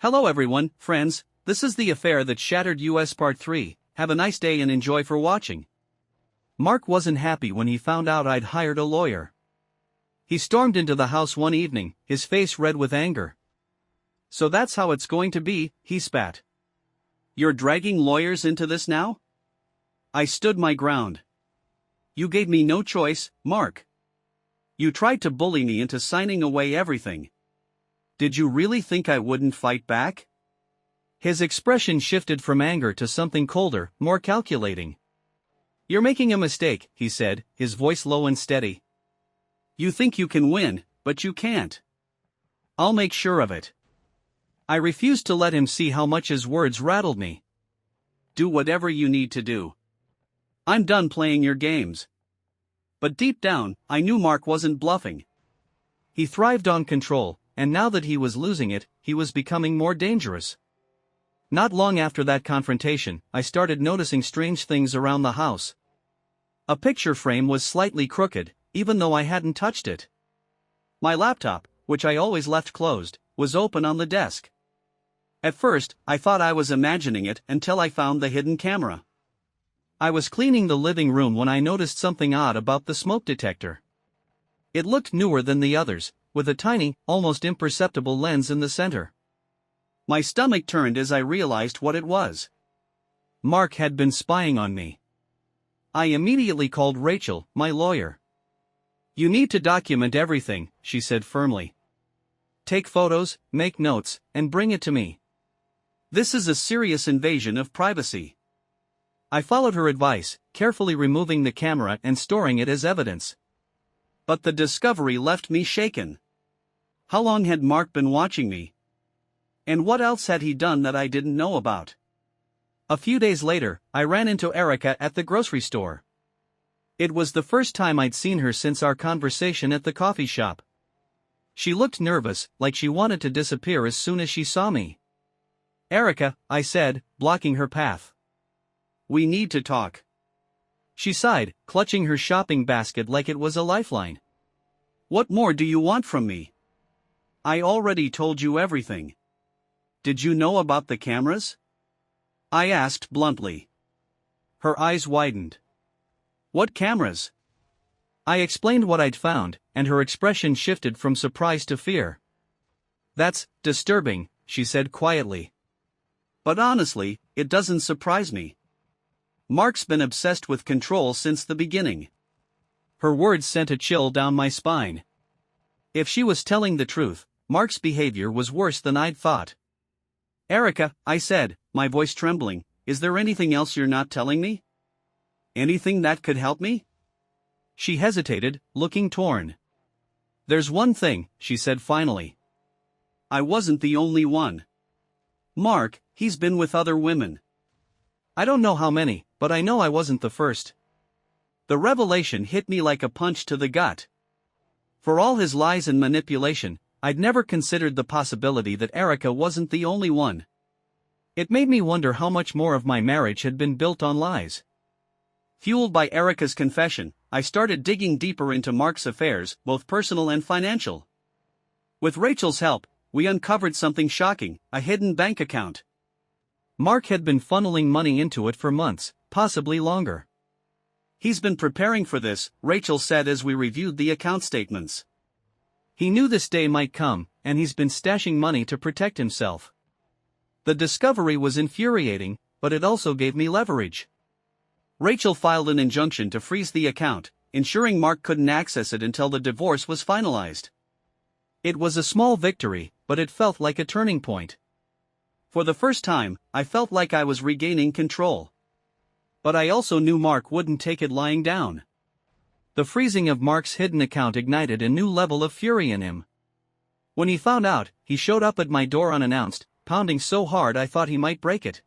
Hello everyone, friends, this is the affair that shattered US Part 3, have a nice day and enjoy for watching. Mark wasn't happy when he found out I'd hired a lawyer. He stormed into the house one evening, his face red with anger. So that's how it's going to be, he spat. You're dragging lawyers into this now? I stood my ground. You gave me no choice, Mark. You tried to bully me into signing away everything. Did you really think I wouldn't fight back? His expression shifted from anger to something colder, more calculating. You're making a mistake, he said, his voice low and steady. You think you can win, but you can't. I'll make sure of it. I refused to let him see how much his words rattled me. Do whatever you need to do. I'm done playing your games. But deep down, I knew Mark wasn't bluffing. He thrived on control, and now that he was losing it, he was becoming more dangerous. Not long after that confrontation, I started noticing strange things around the house. A picture frame was slightly crooked, even though I hadn't touched it. My laptop, which I always left closed, was open on the desk. At first, I thought I was imagining it until I found the hidden camera. I was cleaning the living room when I noticed something odd about the smoke detector. It looked newer than the others, with a tiny, almost imperceptible lens in the center. My stomach turned as I realized what it was. Mark had been spying on me. I immediately called Rachel, my lawyer. You need to document everything, she said firmly. Take photos, make notes, and bring it to me. This is a serious invasion of privacy. I followed her advice, carefully removing the camera and storing it as evidence. But the discovery left me shaken. How long had Mark been watching me? And what else had he done that I didn't know about? A few days later, I ran into Erica at the grocery store. It was the first time I'd seen her since our conversation at the coffee shop. She looked nervous, like she wanted to disappear as soon as she saw me. Erica, I said, blocking her path. We need to talk. She sighed, clutching her shopping basket like it was a lifeline. What more do you want from me? I already told you everything. Did you know about the cameras? I asked bluntly. Her eyes widened. What cameras? I explained what I'd found, and her expression shifted from surprise to fear. That's disturbing, she said quietly. But honestly, it doesn't surprise me. Mark's been obsessed with control since the beginning. Her words sent a chill down my spine. If she was telling the truth, Mark's behavior was worse than I'd thought. Erica, I said, my voice trembling, is there anything else you're not telling me? Anything that could help me? She hesitated, looking torn. There's one thing, she said finally. I wasn't the only one. Mark, he's been with other women. I don't know how many, but I know I wasn't the first. The revelation hit me like a punch to the gut. For all his lies and manipulation, I'd never considered the possibility that Erica wasn't the only one. It made me wonder how much more of my marriage had been built on lies. Fueled by Erica's confession, I started digging deeper into Mark's affairs, both personal and financial. With Rachel's help, we uncovered something shocking, a hidden bank account. Mark had been funneling money into it for months, possibly longer. He's been preparing for this, Rachel said as we reviewed the account statements. He knew this day might come, and he's been stashing money to protect himself. The discovery was infuriating, but it also gave me leverage. Rachel filed an injunction to freeze the account, ensuring Mark couldn't access it until the divorce was finalized. It was a small victory, but it felt like a turning point. For the first time, I felt like I was regaining control. But I also knew Mark wouldn't take it lying down. The freezing of Mark's hidden account ignited a new level of fury in him. When he found out, he showed up at my door unannounced, pounding so hard I thought he might break it.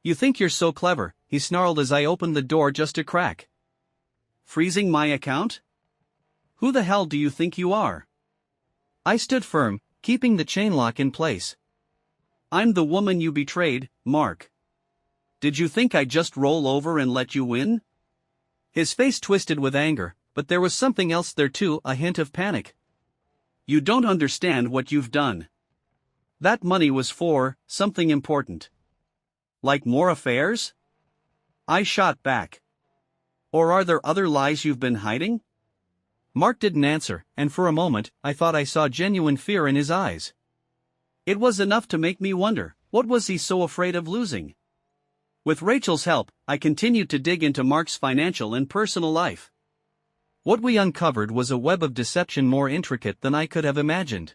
You think you're so clever, he snarled as I opened the door just a crack. Freezing my account? Who the hell do you think you are? I stood firm, keeping the chain lock in place. I'm the woman you betrayed, Mark. Did you think I'd just roll over and let you win? His face twisted with anger, but there was something else there too, a hint of panic. You don't understand what you've done. That money was for something important. Like more affairs? I shot back. Or are there other lies you've been hiding? Mark didn't answer, and for a moment, I thought I saw genuine fear in his eyes. It was enough to make me wonder, what was he so afraid of losing? With Rachel's help, I continued to dig into Mark's financial and personal life. What we uncovered was a web of deception more intricate than I could have imagined.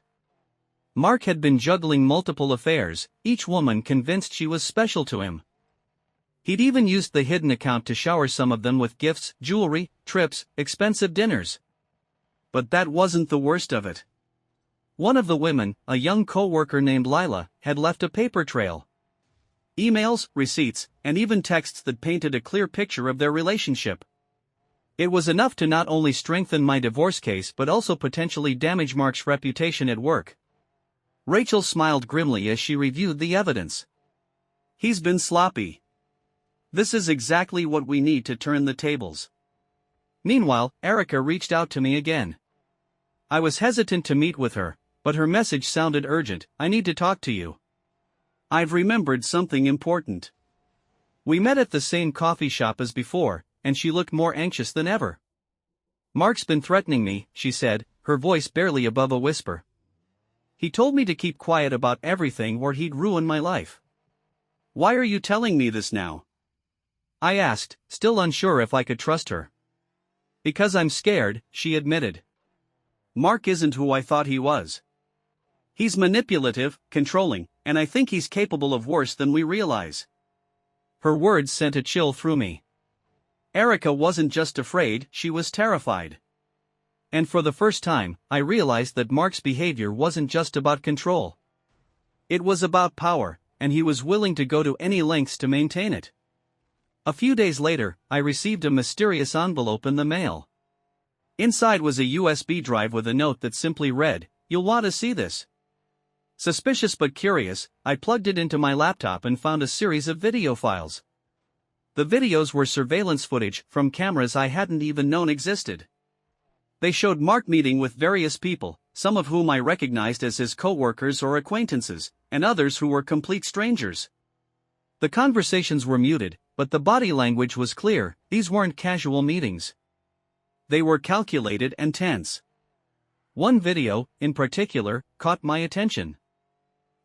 Mark had been juggling multiple affairs, each woman convinced she was special to him. He'd even used the hidden account to shower some of them with gifts, jewelry, trips, expensive dinners. But that wasn't the worst of it. One of the women, a young co-worker named Lila, had left a paper trail. Emails, receipts, and even texts that painted a clear picture of their relationship. It was enough to not only strengthen my divorce case but also potentially damage Mark's reputation at work. Rachel smiled grimly as she reviewed the evidence. He's been sloppy. This is exactly what we need to turn the tables. Meanwhile, Erica reached out to me again. I was hesitant to meet with her, but her message sounded urgent. I need to talk to you. I've remembered something important. We met at the same coffee shop as before, and she looked more anxious than ever. Mark's been threatening me, she said, her voice barely above a whisper. He told me to keep quiet about everything or he'd ruin my life. Why are you telling me this now? I asked, still unsure if I could trust her. Because I'm scared, she admitted. Mark isn't who I thought he was. He's manipulative, controlling, and I think he's capable of worse than we realize. Her words sent a chill through me. Erica wasn't just afraid, she was terrified. And for the first time, I realized that Mark's behavior wasn't just about control. It was about power, and he was willing to go to any lengths to maintain it. A few days later, I received a mysterious envelope in the mail. Inside was a USB drive with a note that simply read, "You'll want to see this." Suspicious but curious, I plugged it into my laptop and found a series of video files. The videos were surveillance footage from cameras I hadn't even known existed. They showed Mark meeting with various people, some of whom I recognized as his co-workers or acquaintances, and others who were complete strangers. The conversations were muted, but the body language was clear. These weren't casual meetings. They were calculated and tense. One video, in particular, caught my attention.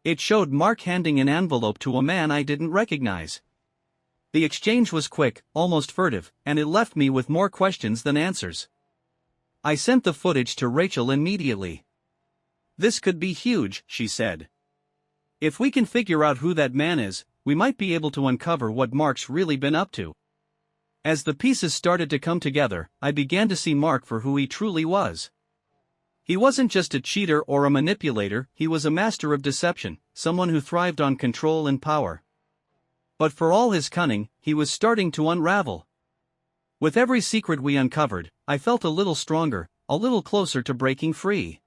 It showed Mark handing an envelope to a man I didn't recognize. The exchange was quick, almost furtive, and it left me with more questions than answers. I sent the footage to Rachel immediately. This could be huge, she said. If we can figure out who that man is, we might be able to uncover what Mark's really been up to. As the pieces started to come together, I began to see Mark for who he truly was. He wasn't just a cheater or a manipulator, he was a master of deception, someone who thrived on control and power. But for all his cunning, he was starting to unravel. With every secret we uncovered, I felt a little stronger, a little closer to breaking free.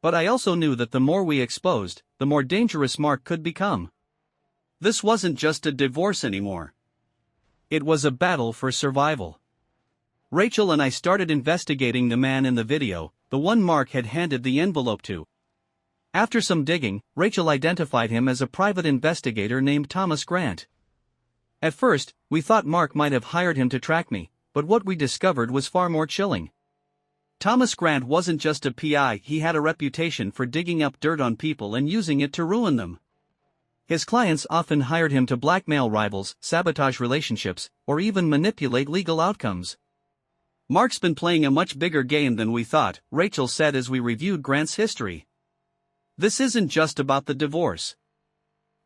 But I also knew that the more we exposed, the more dangerous Mark could become. This wasn't just a divorce anymore. It was a battle for survival. Rachel and I started investigating the man in the video, the one Mark had handed the envelope to. After some digging, Rachel identified him as a private investigator named Thomas Grant. At first, we thought Mark might have hired him to track me, but what we discovered was far more chilling. Thomas Grant wasn't just a PI, he had a reputation for digging up dirt on people and using it to ruin them. His clients often hired him to blackmail rivals, sabotage relationships, or even manipulate legal outcomes. Mark's been playing a much bigger game than we thought, Rachel said as we reviewed Grant's history. This isn't just about the divorce.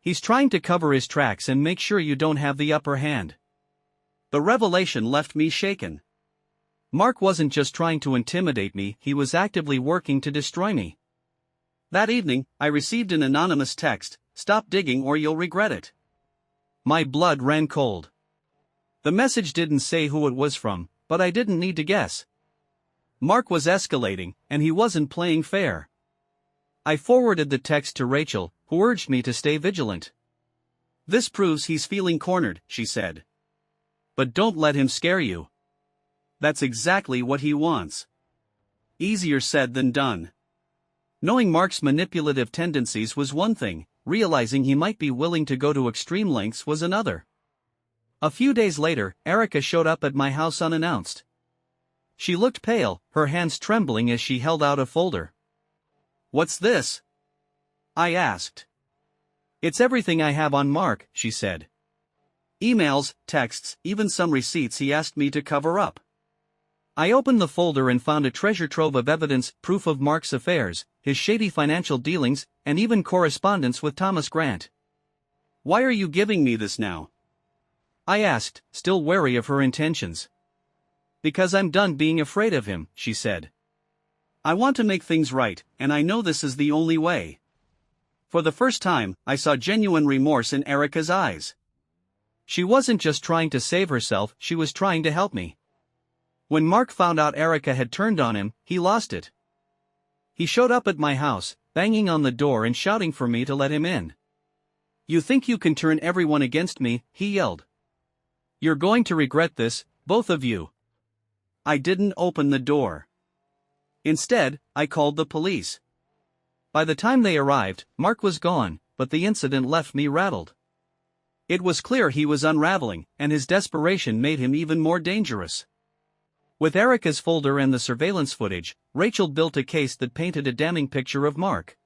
He's trying to cover his tracks and make sure you don't have the upper hand. The revelation left me shaken. Mark wasn't just trying to intimidate me, he was actively working to destroy me. That evening, I received an anonymous text, "Stop digging or you'll regret it." My blood ran cold. The message didn't say who it was from, but I didn't need to guess. Mark was escalating, and he wasn't playing fair. I forwarded the text to Rachel, who urged me to stay vigilant. "This proves he's feeling cornered," she said. "But don't let him scare you. That's exactly what he wants." Easier said than done. Knowing Mark's manipulative tendencies was one thing, realizing he might be willing to go to extreme lengths was another. A few days later, Erica showed up at my house unannounced. She looked pale, her hands trembling as she held out a folder. "What's this?" I asked. "It's everything I have on Mark," she said. "Emails, texts, even some receipts he asked me to cover up." I opened the folder and found a treasure trove of evidence, proof of Mark's affairs, his shady financial dealings, and even correspondence with Thomas Grant. "Why are you giving me this now?" I asked, still wary of her intentions. "Because I'm done being afraid of him," she said. "I want to make things right, and I know this is the only way." For the first time, I saw genuine remorse in Erica's eyes. She wasn't just trying to save herself, she was trying to help me. When Mark found out Erica had turned on him, he lost it. He showed up at my house, banging on the door and shouting for me to let him in. "You think you can turn everyone against me?" he yelled. "You're going to regret this, both of you." I didn't open the door. Instead, I called the police. By the time they arrived, Mark was gone, but the incident left me rattled. It was clear he was unraveling, and his desperation made him even more dangerous. With Erica's folder and the surveillance footage, Rachel built a case that painted a damning picture of Mark.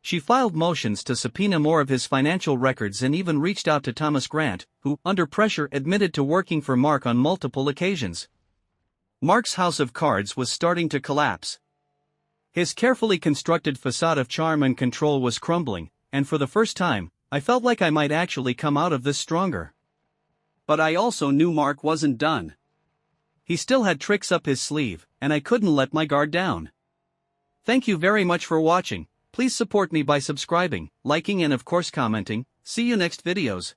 She filed motions to subpoena more of his financial records and even reached out to Thomas Grant, who, under pressure, admitted to working for Mark on multiple occasions. Mark's house of cards was starting to collapse. His carefully constructed facade of charm and control was crumbling, and for the first time, I felt like I might actually come out of this stronger. But I also knew Mark wasn't done. He still had tricks up his sleeve, and I couldn't let my guard down. Thank you very much for watching. Please support me by subscribing, liking and of course commenting. See you next videos.